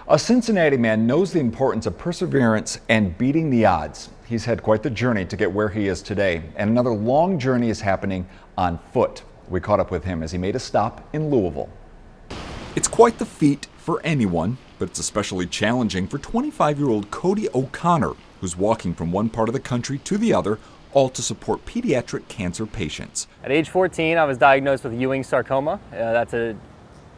A Cincinnati man knows the importance of perseverance and beating the odds. He's had quite the journey to get where he is today, and another long journey is happening on foot. We caught up with him as he made a stop in Louisville. It's quite the feat for anyone, but it's especially challenging for 25-year-old Cody O'Connor, who's walking from one part of the country to the other, all to support pediatric cancer patients. At age 14, I was diagnosed with Ewing sarcoma. That's a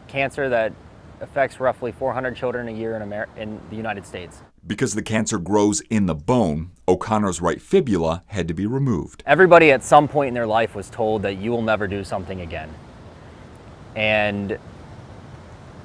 cancer that affects roughly 400 children a year in the United States. Because the cancer grows in the bone, O'Connor's right fibula had to be removed. Everybody at some point in their life was told that you will never do something again. And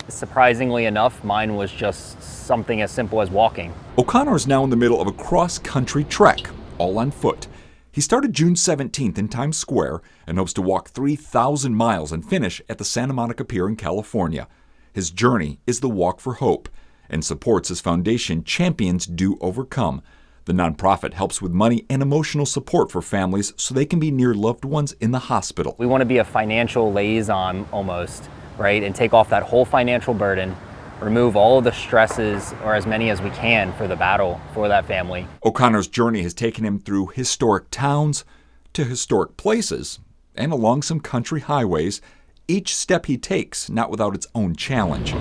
surprisingly enough, mine was just something as simple as walking. O'Connor is now in the middle of a cross-country trek, all on foot. He started June 17th in Times Square and hopes to walk 3,000 miles and finish at the Santa Monica Pier in California. His journey is the Walk for Hope and supports his foundation, Champions Do Overcome. The nonprofit helps with money and emotional support for families so they can be near loved ones in the hospital. We want to be a financial liaison almost, right? And take off that whole financial burden, remove all of the stresses, or as many as we can, for the battle for that family. O'Connor's journey has taken him through historic towns to historic places and along some country highways. Each step he takes not without its own challenge.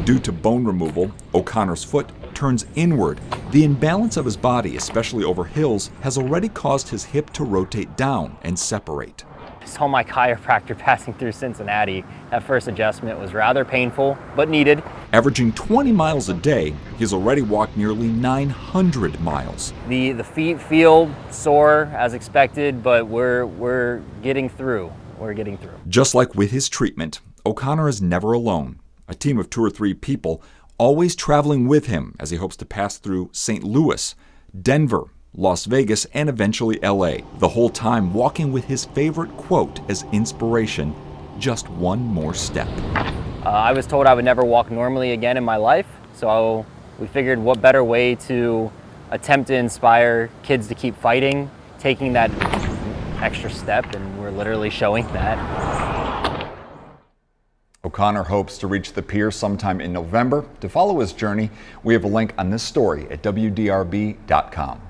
Due to bone removal, O'Connor's foot turns inward. The imbalance of his body, especially over hills, has already caused his hip to rotate down and separate. I saw my chiropractor passing through Cincinnati. That first adjustment was rather painful, but needed. Averaging 20 miles a day, he's already walked nearly 900 miles. The feet feel sore as expected, but we're getting through. We're getting through. Just like with his treatment, O'Connor is never alone. A team of 2 or 3 people always traveling with him as he hopes to pass through St. Louis, Denver, Las Vegas, and eventually LA. The whole time walking with his favorite quote as inspiration, just one more step. I was told I would never walk normally again in my life, so we figured what better way to attempt to inspire kids to keep fighting, taking that extra step, and we're literally showing that. O'Connor hopes to reach the pier sometime in November. To follow his journey, we have a link on this story at WDRB.com.